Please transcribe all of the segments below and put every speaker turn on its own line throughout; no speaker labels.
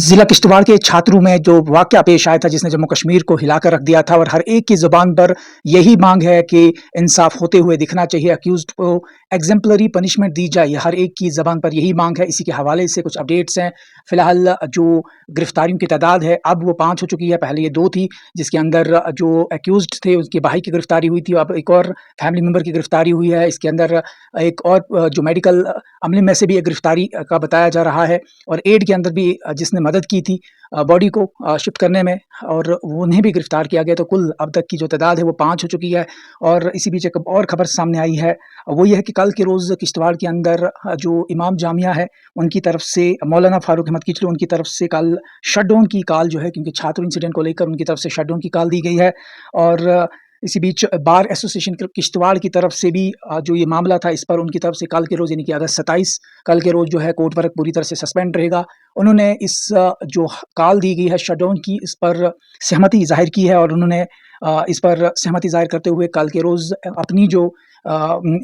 जिला किश्तवाड़ के छात्रों में जो वाक़या पेश आया था जिसने जम्मू कश्मीर को हिलाकर रख दिया था और हर एक की ज़ुबान पर यही मांग है कि इंसाफ होते हुए दिखना चाहिए, अक्यूज़्ड को एग्ज़ेम्पलरी पनिशमेंट दी जाए, हर एक की ज़बान पर यही मांग है। इसी के हवाले से कुछ अपडेट्स हैं। फ़िलहाल जो गिरफ़्तारियों की तादाद है अब वो 5 हो चुकी है, पहले ये 2 थी, जिसके अंदर जो अक्यूज़्ड थे उसके भाई की गिरफ़्तारी हुई थी, अब एक और फैमिली मेंबर की गिरफ़्तारी हुई है। इसके अंदर एक और जो मेडिकल अमले में से भी एक गिरफ़्तारी का बताया जा रहा है और एड के अंदर भी जिसने मदद की थी बॉडी को शिफ्ट करने में और उन्हें भी गिरफ्तार किया गया। तो कुल अब तक की जो तादाद है वो 5 हो चुकी है। और इसी बीच एक और खबर सामने आई है, वो ये है कि कल के रोज़ किश्तवाड़ के अंदर जो इमाम जामिया है उनकी तरफ से मौलाना फारूक अहमद किचलू उनकी तरफ से कल शटडाउन की कॉल जो है, क्योंकि छात्र इंसिडेंट को लेकर उनकी तरफ से शटडाउन की कॉल दी गई है। और इसी बीच बार एसोसिएशन किश्तवाड़ की तरफ से भी जो ये मामला था इस पर उनकी तरफ से कल के रोज़ यानी कि अगस्त 27 कल के रोज़ जो है कोर्ट वर्क पूरी तरह से सस्पेंड रहेगा। उन्होंने इस जो कॉल दी गई है शटडाउन की, इस पर सहमति ज़ाहिर की है और उन्होंने इस पर सहमति ज़ाहिर करते हुए कल के रोज़ अपनी जो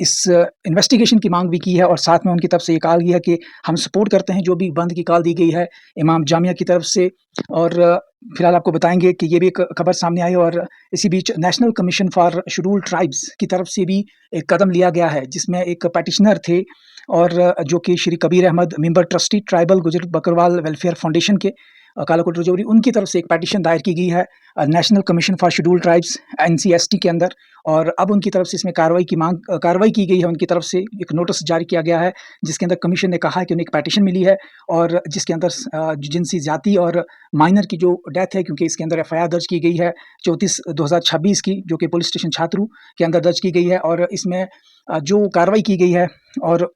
इस इन्वेस्टिगेशन की मांग भी की है और साथ में उनकी तरफ से ये कहा गया है कि हम सपोर्ट करते हैं जो भी बंद की कॉल दी गई है इमाम जामिया की तरफ से। और फिलहाल आपको बताएंगे कि ये भी एक खबर सामने आई और इसी बीच national commission for scheduled tribes की तरफ से भी एक कदम लिया गया है, जिसमें एक पेटिशनर थे और जो कि Shri Kabir Ahmed member trustee tribal Gujjar Bakarwal welfare foundation के कालाकोट रजौरी, उनकी तरफ से एक पेटिशन दायर की गई है national commission for scheduled tribes ancestry के अंदर। और अब उनकी तरफ से इसमें कार्रवाई की गई है। उनकी तरफ से एक नोटिस जारी किया गया है जिसके अंदर कमीशन ने कहा है कि उन्हें एक पेटिशन मिली है और जिसके अंदर जिनसी ज़्यादती और माइनर की जो डेथ है, क्योंकि इसके अंदर एफआईआर दर्ज की गई है 34/2026 की, जो कि पुलिस स्टेशन छात्रू के अंदर दर्ज की गई है। और इसमें जो कार्रवाई की गई है और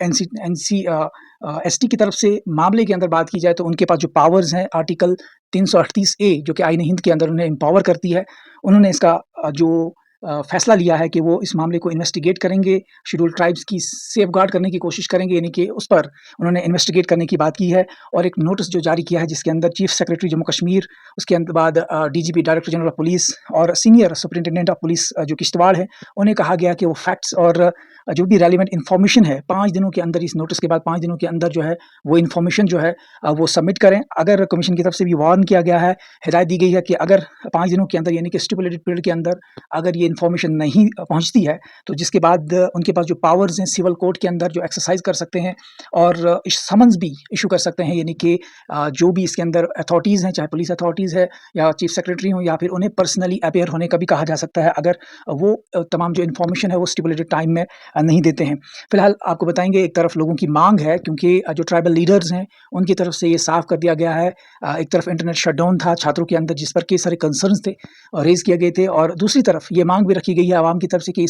एसटी की तरफ से मामले के अंदर बात की जाए तो उनके पास जो पावर्स हैं आर्टिकल 338 ए जो कि आईन हिंद के अंदर उन्हें एम्पावर करती है, उन्होंने इसका जो फैसला लिया है कि वो इस मामले को इन्वेस्टिगेट करेंगे, शेड्यूल्ड ट्राइब्स की सेफगार्ड करने की कोशिश करेंगे, यानी कि उस पर उन्होंने इन्वेस्टिगेट करने की बात की है। और एक नोटिस जो जारी किया है जिसके अंदर चीफ सेक्रेटरी जम्मू कश्मीर, उसके अंदर बाद DGP director general of police और सीनियर सुपरिटेंडेंट ऑफ पुलिस जो किश्तवाड़ है, उन्हें कहा गया कि वो फैक्ट्स और जो भी रेलिवेंट इन्फॉर्मेशन है 5 दिनों के अंदर, इस नोटिस के बाद 5 दिनों के अंदर जो है वो इन्फॉर्मेशन जो है वो सबमिट करें। अगर कमीशन की तरफ से भी वार्न किया गया है, हिदायत दी गई है कि अगर 5 दिनों के अंदर यानी कि स्टिपुलेटेड पीरियड के अंदर अगर ये इन्फॉर्मेशन नहीं पहुंचती है तो जिसके बाद उनके पास जो पावर्स हैं सिविल कोर्ट के अंदर जो एक्सरसाइज कर सकते हैं और समन्स भी इशू कर सकते हैं, यानी कि जो भी इसके अंदर अथॉरिटीज़ हैं, चाहे पुलिस अथॉरिटीज़ है या चीफ सेक्रेटरी हो, या फिर उन्हें पर्सनली अपेयर होने का भी कहा जा सकता है अगर वो तमाम जो इन्फॉर्मेशन है वो स्टिपुलेटेड टाइम में नहीं देते हैं। फिलहाल आपको बताएंगे, एक तरफ लोगों की मांग है क्योंकि जो ट्राइबल लीडर्स हैं उनकी तरफ से ये साफ कर दिया गया है। एक तरफ इंटरनेट शटडाउन था छात्रों के अंदर जिस पर कई सारे कंसर्न्स थे रेज किए गए थे, और दूसरी तरफ ये मांग भी रखी गई है आवाम की तरफ से कि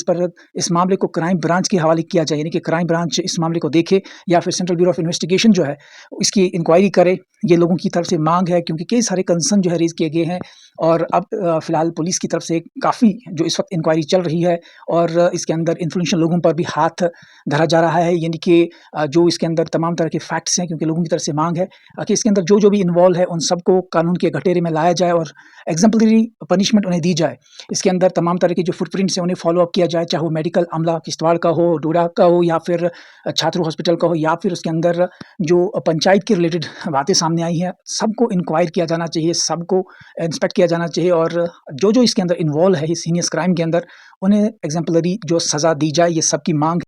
इस मामले को क्राइम ब्रांच के हवाले किया जाए, यानी कि क्राइम ब्रांच इस मामले को देखे या फिर सेंट्रल ब्यूरो ऑफ इन्वेस्टिगेशन जो है इसकी इंक्वायरी करे। ये लोगों की तरफ से मांग है क्योंकि कई सारे कंसर्न जो है रेज किए गए हैं और अब फिलहाल पुलिस की तरफ से काफ़ी जो इस वक्त इंक्वायरी चल रही है और इसके अंदर इन्फ्लुएंशियल लोगों पर भी हाथ धरा जा रहा है, यानी कि जो इसके अंदर तमाम तरह के फैक्ट्स हैं, क्योंकि लोगों की तरफ से मांग है कि इसके अंदर जो भी इन्वॉल्व है उन सबको कानून के घटेरे में लाया जाए और एग्जाम्पलरी पनिशमेंट उन्हें दी जाए। इसके अंदर तमाम तरह के जो फुटप्रिंट्स हैं उन्हें फॉलो अप किया जाए, चाहे वो मेडिकल अमला किश्तवाड़ का हो, डोडा का हो, या फिर छात्र हॉस्पिटल का हो, या फिर उसके अंदर जो पंचायत के रिलेटेड बातें सामने आई हैं सबको इंक्वायर किया जाना चाहिए, सबको इंस्पेक्ट किया जाना चाहिए और जो इसके अंदर इन्वॉल्व है इस हीनियस क्राइम के अंदर उन्हें एग्जाम्पलरी जो सज़ा दी जाए, ये सबकी मांग